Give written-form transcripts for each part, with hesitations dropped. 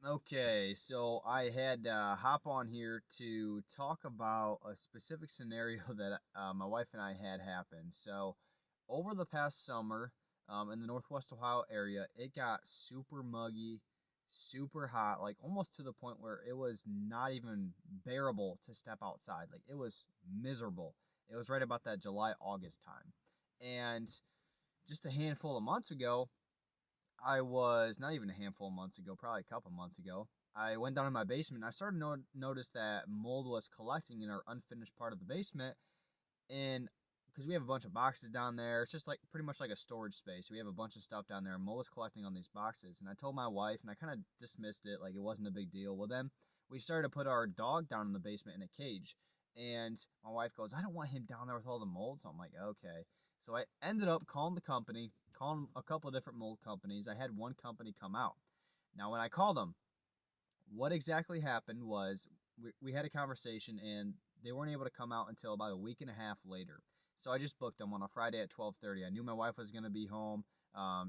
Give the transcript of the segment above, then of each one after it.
Okay, so I had hop on here to talk about a specific scenario that my wife and I had happen. So, over the past summer, in the Northwest Ohio area, it got super muggy, super hot, like almost to the point where it was not even bearable to step outside. Like it was miserable. It was right about that July August time, and just a handful of months ago, I was not even a handful of months ago, probably a couple months ago. I went down in my basement and I started to notice that mold was collecting in our unfinished part of the basement. And because we have a bunch of boxes down there, it's just like pretty much like a storage space. We have a bunch of stuff down there, and mold was collecting on these boxes. And I told my wife, and I kind of dismissed it like it wasn't a big deal. Well, then we started to put our dog down in the basement in a cage. And my wife goes, I don't want him down there with all the mold. So I'm like, okay. So I ended up calling the company, calling a couple of different mold companies. I had one company come out. Now, when I called them, what exactly happened was we had a conversation and they weren't able to come out until about a week and a half later. So I just booked them on a Friday at 12:30. I knew my wife was going to be home.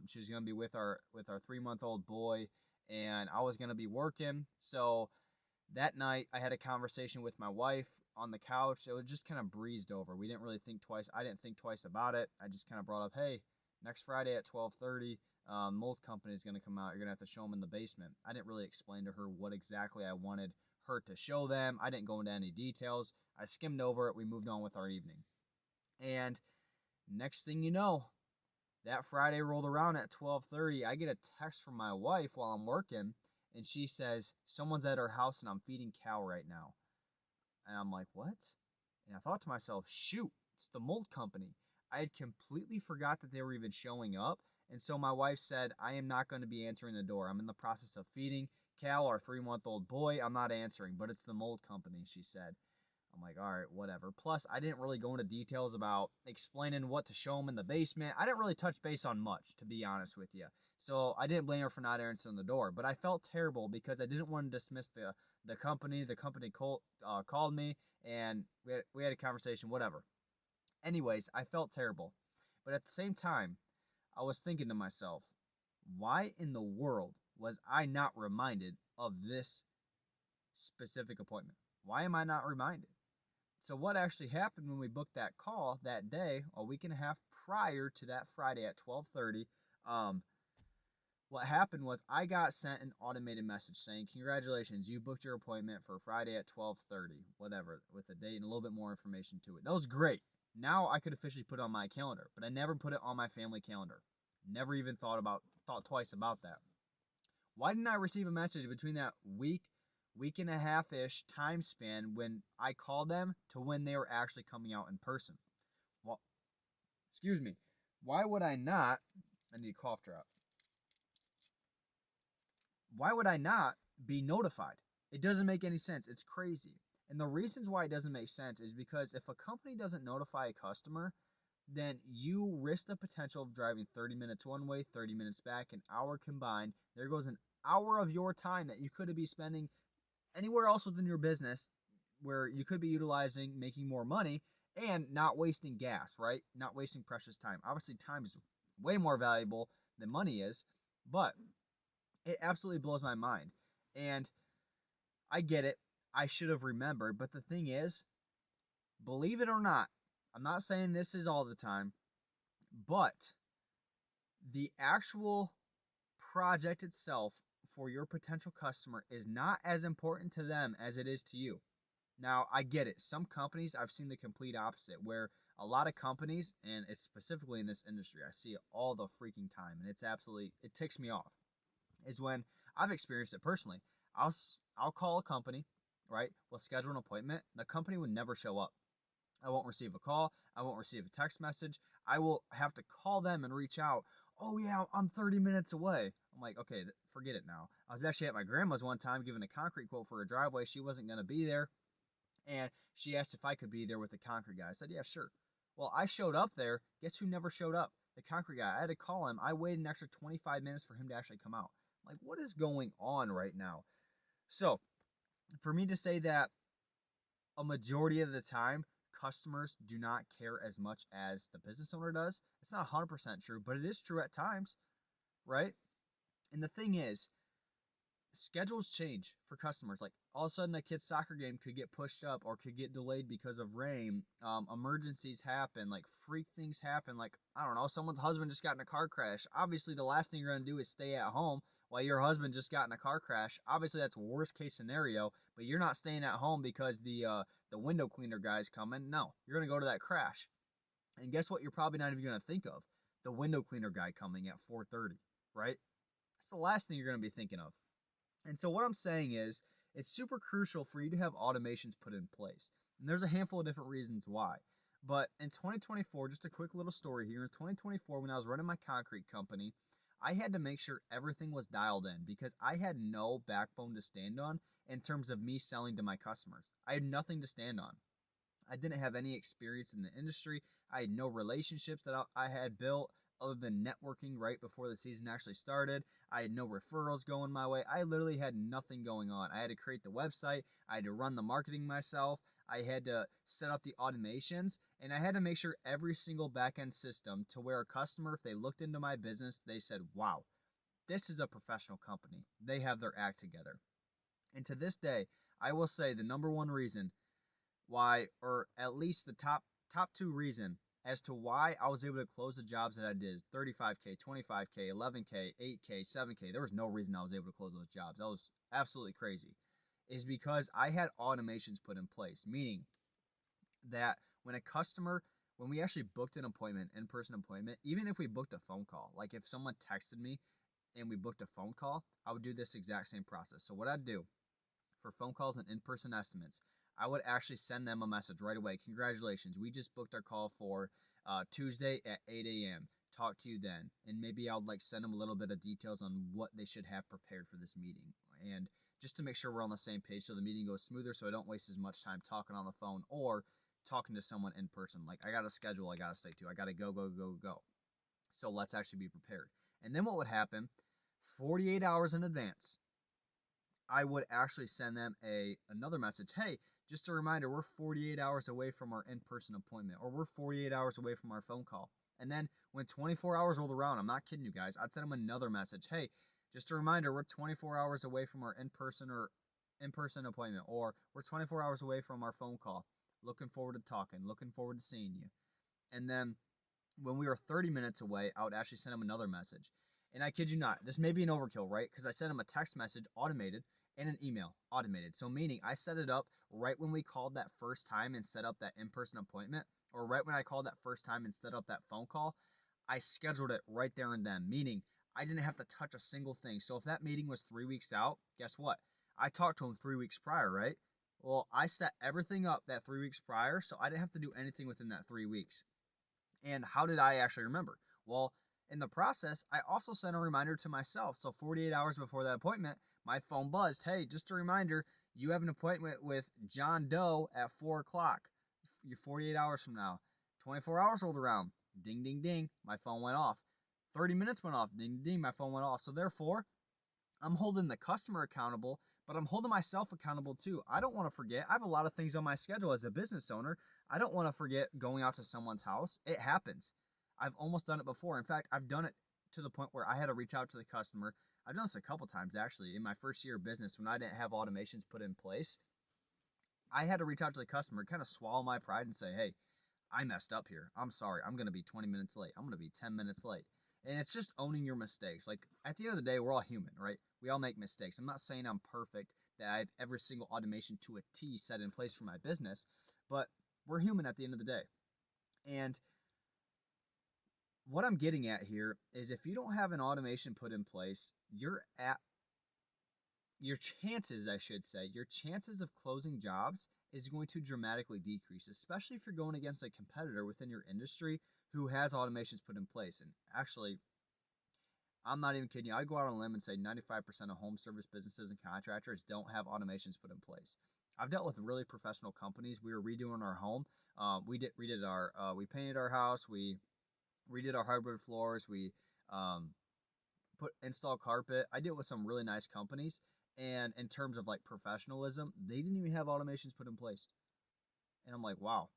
She was going to be with our 3-month-old boy, and I was going to be working. So that night, I had a conversation with my wife on the couch. It was just kind of breezed over. We didn't really think twice. I didn't think twice about it. I just kind of brought up, hey, next Friday at 12:30, mold company is going to come out. You're going to have to show them in the basement. I didn't really explain to her what exactly I wanted her to show them. I didn't go into any details. I skimmed over it. We moved on with our evening. And next thing you know, that Friday rolled around at 12:30. I get a text from my wife while I'm working, and she says, someone's at her house and I'm feeding Cal right now. And I'm like, what? And I thought to myself, shoot, it's the mold company. I had completely forgot that they were even showing up. And so my wife said, I am not going to be answering the door. I'm in the process of feeding Cal, our 3-month-old boy. I'm not answering, but it's the mold company, she said. I'm like, all right, whatever. Plus, I didn't really go into details about explaining what to show him in the basement. I didn't really touch base on much, to be honest with you. So I didn't blame her for not answering the door. But I felt terrible because I didn't want to dismiss the company. The company called me and we had a conversation, whatever. Anyways, I felt terrible. But at the same time, I was thinking to myself, why in the world was I not reminded of this specific appointment? Why am I not reminded? So what actually happened when we booked that call that day, a week and a half prior to that Friday at 12:30? Um, what happened was I got sent an automated message saying, "Congratulations, you booked your appointment for Friday at 12:30, whatever, with a date and a little bit more information to it." That was great. Now I could officially put it on my calendar, but I never put it on my family calendar. Never even thought twice about that. Why didn't I receive a message between that week and a half ish time span when I called them to when they were actually coming out in person? Well, excuse me. Why would I not? I need a cough drop. Why would I not be notified? It doesn't make any sense. It's crazy. And the reasons why it doesn't make sense is because if a company doesn't notify a customer, then you risk the potential of driving 30 minutes one way, 30 minutes back, an hour combined. There goes an hour of your time that you could be spending anywhere else within your business where you could be utilizing making more money and not wasting gas, right? Not wasting precious time. Obviously, time is way more valuable than money is, but it absolutely blows my mind. And I get it. I should have remembered. But the thing is, believe it or not, I'm not saying this is all the time, but the actual project itself for your potential customer is not as important to them as it is to you. Now, I get it. Some companies, I've seen the complete opposite, where a lot of companies, and it's specifically in this industry, I see it all the freaking time, and it ticks me off, is when I've experienced it personally. I'll call a company, right? We'll schedule an appointment. The company would never show up. I won't receive a call. I won't receive a text message. I will have to call them and reach out. Oh, yeah, I'm 30 minutes away. I'm like, okay, forget it now. I was actually at my grandma's one time giving a concrete quote for a driveway. She wasn't going to be there. And she asked if I could be there with the concrete guy. I said, yeah, sure. Well, I showed up there. Guess who never showed up? The concrete guy. I had to call him. I waited an extra 25 minutes for him to actually come out. I'm like, what is going on right now? So, for me to say that a majority of the time, customers do not care as much as the business owner does, it's not 100% true, but it is true at times, right? And the thing is, schedules change for customers. Like all of a sudden, a kid's soccer game could get pushed up or could get delayed because of rain. Emergencies happen, like freak things happen. Like, I don't know, someone's husband just got in a car crash. Obviously, the last thing you're gonna do is stay at home while your husband just got in a car crash. Obviously, that's worst case scenario. But you're not staying at home because the window cleaner guy's coming. No, you're gonna go to that crash. And guess what? You're probably not even gonna think of the window cleaner guy coming at 4:30, right? That's the last thing you're gonna be thinking of. And so what I'm saying is it's super crucial for you to have automations put in place. And there's a handful of different reasons why. But in 2024, just a quick little story here. In 2024, when I was running my concrete company, I had to make sure everything was dialed in because I had no backbone to stand on in terms of me selling to my customers. I had nothing to stand on. I didn't have any experience in the industry. I had no relationships that I had built other than networking right before the season actually started. I had no referrals going my way. I literally had nothing going on. I had to create the website. I had to run the marketing myself. I had to set up the automations, and I had to make sure every single back-end system to where a customer, if they looked into my business, they said, wow, this is a professional company. They have their act together. And to this day, I will say the number one reason why, or at least the top two reason as to why I was able to close the jobs that I did, 35K, 25K, 11K, 8K, 7K. There was no reason I was able to close those jobs. That was absolutely crazy. Is because I had automations put in place, meaning that when we actually booked an appointment, in-person appointment, even if we booked a phone call, like if someone texted me and we booked a phone call, I would do this exact same process. So what I'd do for phone calls and in-person estimates, I would actually send them a message right away. Congratulations, we just booked our call for Tuesday at 8 a.m. Talk to you then. And maybe I'll send them a little bit of details on what they should have prepared for this meeting. And just to make sure we're on the same page so the meeting goes smoother so I don't waste as much time talking on the phone or talking to someone in person. Like, I got a schedule I got to stick to. I got to go, go, go, go. So let's actually be prepared. And then what would happen, 48 hours in advance, I would actually send them another message. Hey, just a reminder, we're 48 hours away from our in-person appointment, or we're 48 hours away from our phone call. And then when 24 hours rolled around, I'm not kidding you guys, I'd send them another message. Hey, just a reminder, we're 24 hours away from our in-person appointment, or we're 24 hours away from our phone call. Looking forward to talking, looking forward to seeing you. And then when we were 30 minutes away, I would actually send them another message. And I kid you not, this may be an overkill, right? Because I sent them a text message automated and an email automated. So meaning I set it up right when we called that first time and set up that in-person appointment, or right when I called that first time and set up that phone call, I scheduled it right there and then, meaning I didn't have to touch a single thing. So if that meeting was 3 weeks out, guess what? I talked to him 3 weeks prior, right? Well, I set everything up that 3 weeks prior, so I didn't have to do anything within that 3 weeks. And how did I actually remember? Well, in the process, I also sent a reminder to myself. So 48 hours before that appointment, my phone buzzed. Hey, just a reminder, you have an appointment with John Doe at 4 o'clock. You're 48 hours from now. 24 hours rolled around. Ding, ding, ding. My phone went off. 30 minutes went off. Ding, ding, ding. My phone went off. So therefore, I'm holding the customer accountable, but I'm holding myself accountable too. I don't want to forget. I have a lot of things on my schedule as a business owner. I don't want to forget going out to someone's house. It happens. I've almost done it before. In fact, I've done it to the point where I had to reach out to the customer. I've done this a couple times actually in my first year of business when I didn't have automations put in place. I had to reach out to the customer, kind of swallow my pride and say, hey, I messed up here. I'm sorry. I'm going to be 20 minutes late. I'm going to be 10 minutes late. And it's just owning your mistakes. Like, at the end of the day, we're all human, right? We all make mistakes. I'm not saying I'm perfect, that I have every single automation to a T set in place for my business, but we're human at the end of the day. And what I'm getting at here is if you don't have an automation put in place, your chances, I should say, your chances of closing jobs is going to dramatically decrease, especially if you're going against a competitor within your industry who has automations put in place. And actually, I'm not even kidding you. I'd go out on a limb and say 95% of home service businesses and contractors don't have automations put in place. I've dealt with really professional companies. We were redoing our home. We painted our house. We redid our hardwood floors. We installed carpet. I did it with some really nice companies. And in terms of professionalism, they didn't even have automations put in place. And I'm like, wow.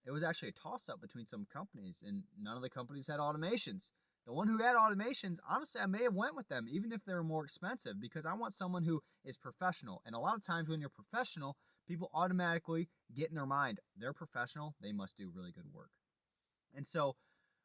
It was actually a toss-up between some companies, and none of the companies had automations. The one who had automations, honestly, I may have went with them, even if they were more expensive, because I want someone who is professional. And a lot of times when you're professional, people automatically get in their mind, they're professional, they must do really good work. And so,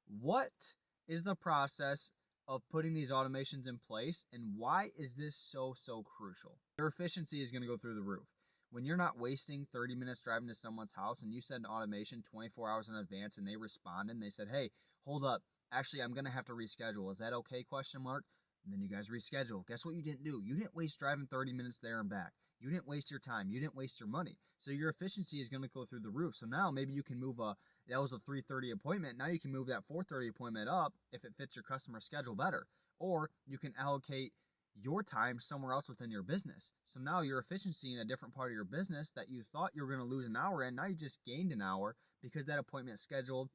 what is the process of putting these automations in place, and why is this so crucial? Your efficiency is going to go through the roof. When you're not wasting 30 minutes driving to someone's house and you send automation 24 hours in advance and they respond and they said, hey, hold up, actually, I'm going to have to reschedule. Is that okay? Question mark. And then you guys reschedule. Guess what you didn't do? You didn't waste driving 30 minutes there and back. You didn't waste your time. You didn't waste your money. So your efficiency is going to go through the roof. So now maybe you can move that was a 3:30 appointment. Now you can move that 4:30 appointment up if it fits your customer schedule better. Or you can allocate your time somewhere else within your business. So now your efficiency in a different part of your business that you thought you were going to lose an hour in, now you just gained an hour because that appointment scheduled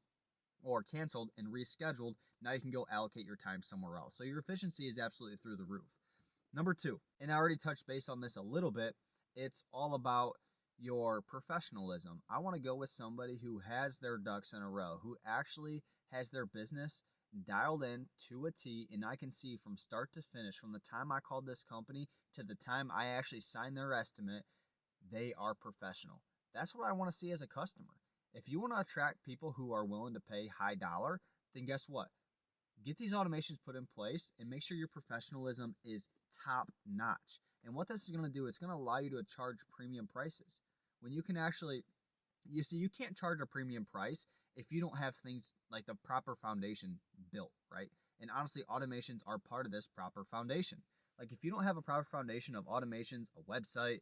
or canceled and rescheduled. Now you can go allocate your time somewhere else. So your efficiency is absolutely through the roof. Number two, and I already touched base on this a little bit, it's all about your professionalism. I want to go with somebody who has their ducks in a row, who actually has their business dialed in to a T, and I can see from start to finish, from the time I called this company to the time I actually signed their estimate, they are professional. That's what I want to see as a customer. If you want to attract people who are willing to pay high dollar, then guess what? Get these automations put in place and make sure your professionalism is top notch. And what this is going to do, it's going to allow you to charge premium prices. When you can actually, you see, you can't charge a premium price if you don't have things like the proper foundation built, right? And honestly, automations are part of this proper foundation. Like if you don't have a proper foundation of automations, a website,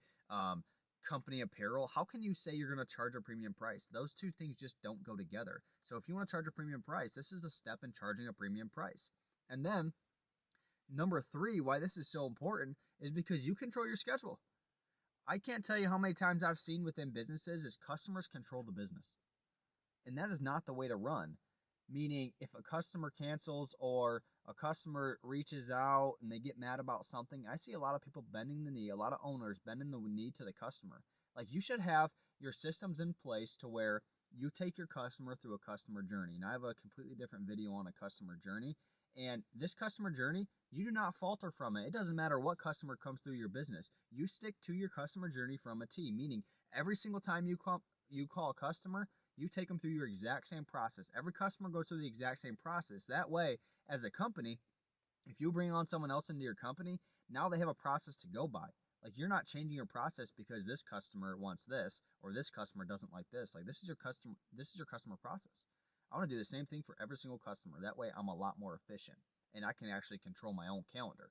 company apparel, how can you say you're going to charge a premium price? Those two things just don't go together. So if you want to charge a premium price, this is the step in charging a premium price. And then number three, why this is so important is because you control your schedule. I can't tell you how many times I've seen within businesses is customers control the business. And that is not the way to run. Meaning if a customer cancels or a customer reaches out and they get mad about something, I see a lot of people bending the knee, a lot of owners bending the knee to the customer. Like you should have your systems in place to where you take your customer through a customer journey. And I have a completely different video on a customer journey. And this customer journey, you do not falter from it. It doesn't matter what customer comes through your business. You stick to your customer journey from a T, meaning every single time you call a customer, you take them through your exact same process. Every customer goes through the exact same process. That way, as a company, if you bring on someone else into your company, now they have a process to go by. Like you're not changing your process because this customer wants this or this customer doesn't like this. Like this is your customer process. I want to do the same thing for every single customer. That way I'm a lot more efficient and I can actually control my own calendar.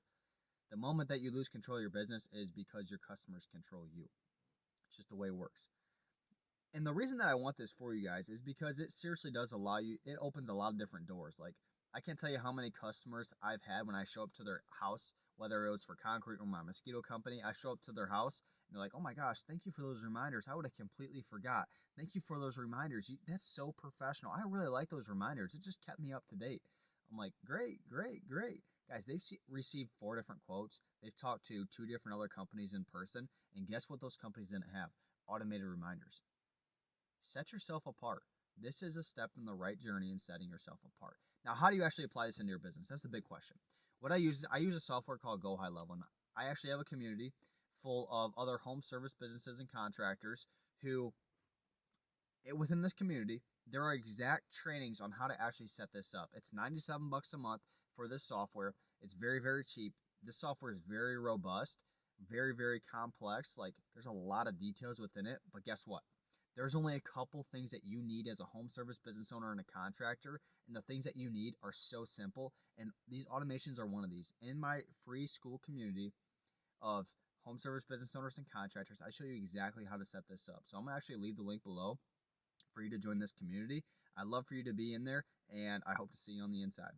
The moment that you lose control of your business is because your customers control you. It's just the way it works. And the reason that I want this for you guys is because it seriously does allow you, it opens a lot of different doors. Like, I can't tell you how many customers I've had when I show up to their house, whether it was for concrete or my mosquito company. I show up to their house and they're like, oh my gosh, thank you for those reminders. I would have completely forgot. Thank you for those reminders. That's so professional. I really like those reminders. It just kept me up to date. I'm like, great. Guys, they've received 4 different quotes. They've talked to 2 different other companies in person. And guess what those companies didn't have? Automated reminders. Set yourself apart. This is a step in the right journey in setting yourself apart. Now, how do you actually apply this into your business? That's the big question. What I use a software called Go High Level. And I actually have a community full of other home service businesses and contractors who, within this community, there are exact trainings on how to actually set this up. It's $97 a month for this software. It's very cheap. This software is very robust, very complex. Like there's a lot of details within it, but guess what? There's only a couple things that you need as a home service business owner and a contractor, and the things that you need are so simple, and these automations are one of these. In my free school community of home service business owners and contractors, I show you exactly how to set this up. So I'm going to actually leave the link below for you to join this community. I'd love for you to be in there, and I hope to see you on the inside.